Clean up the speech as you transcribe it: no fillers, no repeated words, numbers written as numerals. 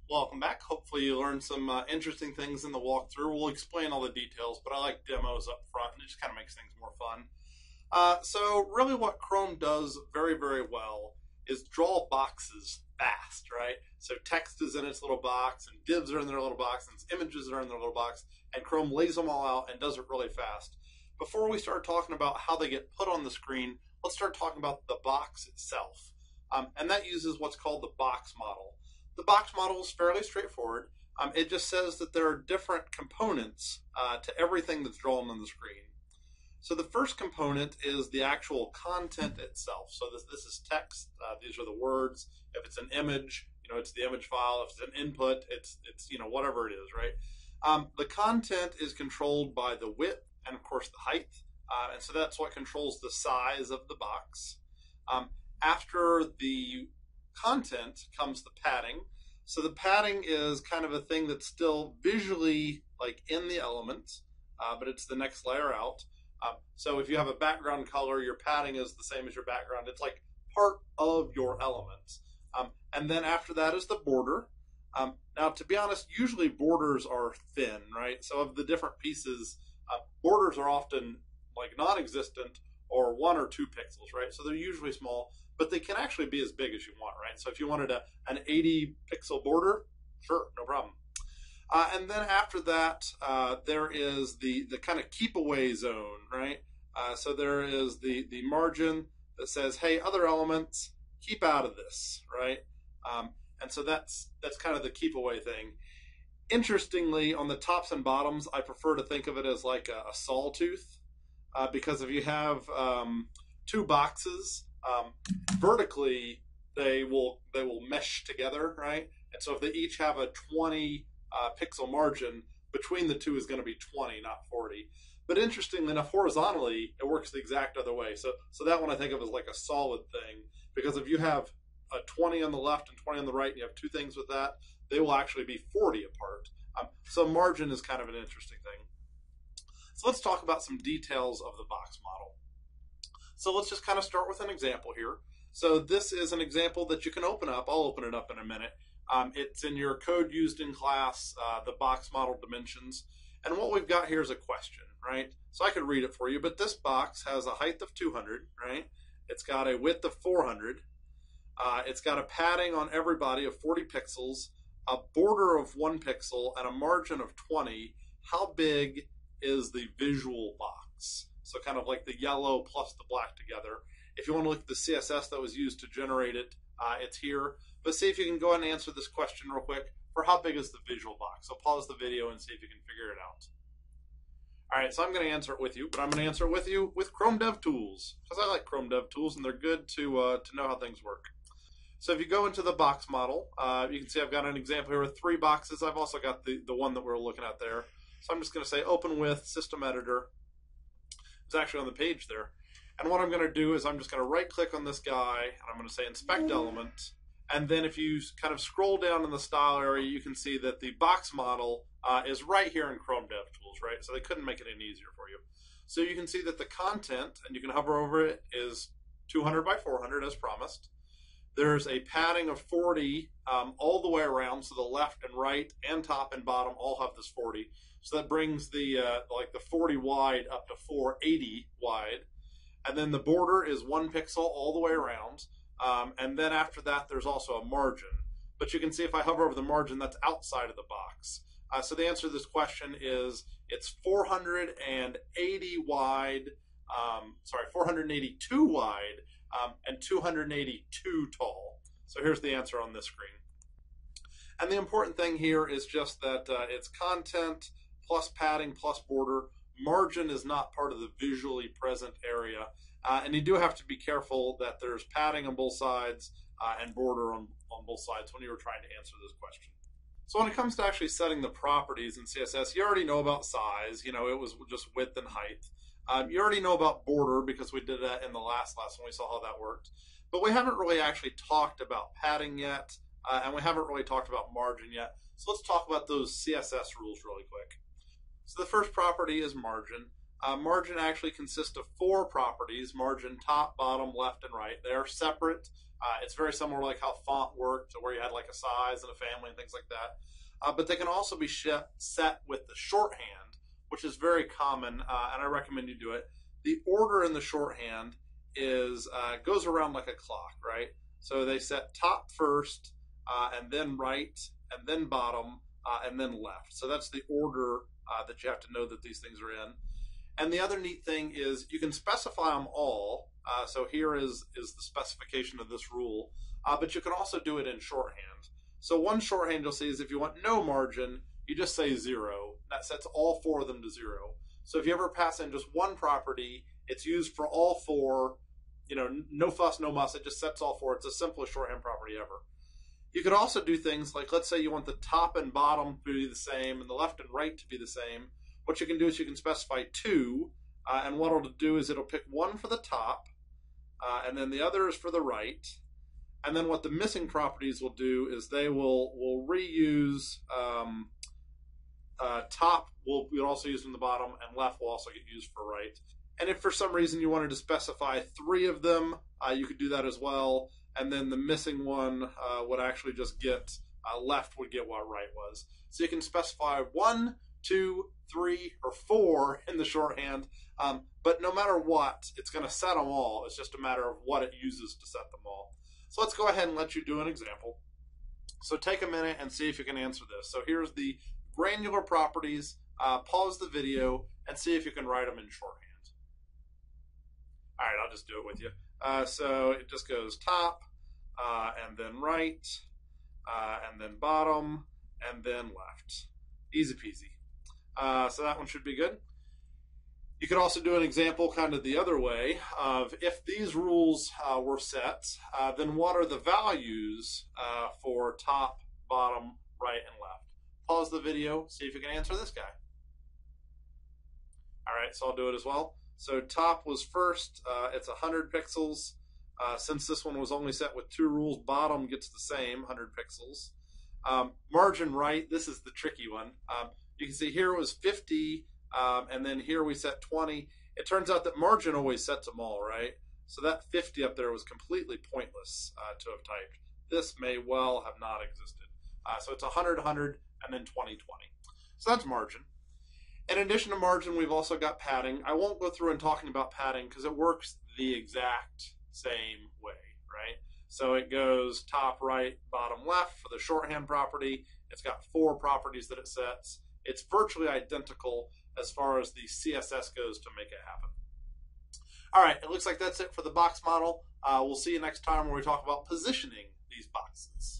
Welcome back. Hopefully you learned some interesting things in the walkthrough. We'll explain all the details, but I like demos up front, and it just kind of makes things more fun. So really what Chrome does very, very well is draw boxes fast, right? So text is in its little box, and divs are in their little box, and images are in their little box, and Chrome lays them all out and does it really fast. Before we start talking about how they get put on the screen, let's start talking about the box itself. And that uses what's called the box model. The box model is fairly straightforward. It just says that there are different components to everything that's drawn on the screen. So the first component is the actual content itself. So this is text. These are the words. If it's an image, it's the image file. If it's an input, it's whatever it is, right? The content is controlled by the width and of course the height. And so that's what controls the size of the box. After the content comes the padding. So the padding is kind of a thing that's still visually like in the element, but it's the next layer out. So if you have a background color, your padding is the same as your background. It's like part of your element. And then after that is the border. Now, to be honest, usually borders are thin, right? So of the different pieces, borders are often like non-existent or 1 or 2 pixels, right? So they're usually small, but they can actually be as big as you want, right? So if you wanted an 80 pixel border, sure, no problem. And then after that, there is the kind of keep away zone, right? So there is the margin that says, hey, other elements, keep out of this, right? And so that's kind of the keep away thing. Interestingly, on the tops and bottoms, I prefer to think of it as like a sawtooth, because if you have 2 boxes, vertically they will mesh together, right? And so if they each have a 20 pixel margin, between the 2 is going to be 20, not 40. But interestingly enough, horizontally, it works the exact other way. So that one I think of as like a solid thing, because if you have a 20 on the left and 20 on the right, and you have 2 things with that, they will actually be 40 apart. So margin is kind of an interesting thing. So let's talk about some details of the box model. So let's just kind of start with an example here. So this is an example that you can open up. I'll open it up in a minute. It's in your code used in class, the box model dimensions. And what we've got here is a question, right? So I could read it for you, but this box has a height of 200, right? It's got a width of 400. It's got a padding on every body of 40 pixels, a border of 1 pixel, and a margin of 20. How big is the visual box? So kind of like the yellow plus the black together. If you want to look at the CSS that was used to generate it, it's here. But see if you can go ahead and answer this question real quick. For how big is the visual box? So pause the video and see if you can figure it out. All right, so I'm going to answer it with you, but I'm going to answer it with you with Chrome DevTools, because I like Chrome DevTools and they're good to know how things work. So if you go into the box model, you can see I've got an example here with 3 boxes. I've also got the one that we're looking at there. So I'm just going to say open with System Editor. It's actually on the page there. And what I'm going to do is I'm just going to right click on this guy and I'm going to say inspect element. And then if you kind of scroll down in the style area, you can see that the box model is right here in Chrome DevTools, right? So they couldn't make it any easier for you. So you can see that the content, and you can hover over it, is 200 by 400 as promised. There's a padding of 40 all the way around, so the left and right and top and bottom all have this 40. So that brings the like the 40 wide up to 480 wide. And then the border is 1 pixel all the way around. And then after that, there's also a margin. But you can see if I hover over the margin, that's outside of the box. So the answer to this question is it's 480 wide, 482 wide, and 282 tall. So here's the answer on this screen. And the important thing here is just that it's content plus padding plus border. Margin is not part of the visually present area. And you do have to be careful that there's padding on both sides and border on both sides when you were trying to answer this question. So when it comes to actually setting the properties in CSS, you already know about size. It was just width and height. You already know about border because we did that in the last lesson. We saw how that worked. But we haven't really actually talked about padding yet, and we haven't really talked about margin yet. So let's talk about those CSS rules really quick. So the first property is margin. margin actually consists of 4 properties: margin top, bottom, left, and right. They are separate. It's very similar like how font worked, where you had like a size and a family and things like that. But they can also be set with the shorthand, which is very common, and I recommend you do it. The order in the shorthand is goes around like a clock, right? So they set top first, and then right, and then bottom, and then left. So that's the order that you have to know that these things are in. And the other neat thing is you can specify them all. So here is the specification of this rule, but you can also do it in shorthand. So one shorthand you'll see is if you want no margin, you just say 0. That sets all 4 of them to 0. So if you ever pass in just one property, it's used for all 4. No fuss, no muss. It just sets all 4. It's the simplest shorthand property ever. You could also do things like, let's say you want the top and bottom to be the same and the left and right to be the same. What you can do is you can specify 2, and what it'll do is it'll pick one for the top, and then the other is for the right. And then what the missing properties will do is they will reuse top will be also used in the bottom, and left will also get used for right. And if for some reason you wanted to specify 3 of them, you could do that as well. And then the missing one would actually just get left would get what right was. So you can specify 1, 2, 3, or 4 in the shorthand, but no matter what, it's going to set them all. It's just a matter of what it uses to set them all. So let's go ahead and let you do an example. So take a minute and see if you can answer this. So here's the granular properties. Pause the video and see if you can write them in shorthand. All right, I'll just do it with you. So it just goes top, and then right, and then bottom, and then left. Easy peasy. So that one should be good. You could also do an example kind of the other way of if these rules were set, then what are the values for top, bottom, right, and left? Pause the video, see if you can answer this guy. All right, so I'll do it as well. So top was first, it's 100 pixels. Since this one was only set with 2 rules, bottom gets the same, 100 pixels. Margin right, this is the tricky one. You can see here it was 50, and then here we set 20. It turns out that margin always sets them all, right? So that 50 up there was completely pointless to have typed. This may well have not existed. So it's 100, 100, and then 20, 20. So that's margin. In addition to margin, we've also got padding. I won't go through and talking about padding because it works the exact same way, right? So it goes top, right, bottom, left for the shorthand property. It's got 4 properties that it sets. It's virtually identical as far as the CSS goes to make it happen. All right, it looks like that's it for the box model. We'll see you next time when we talk about positioning these boxes.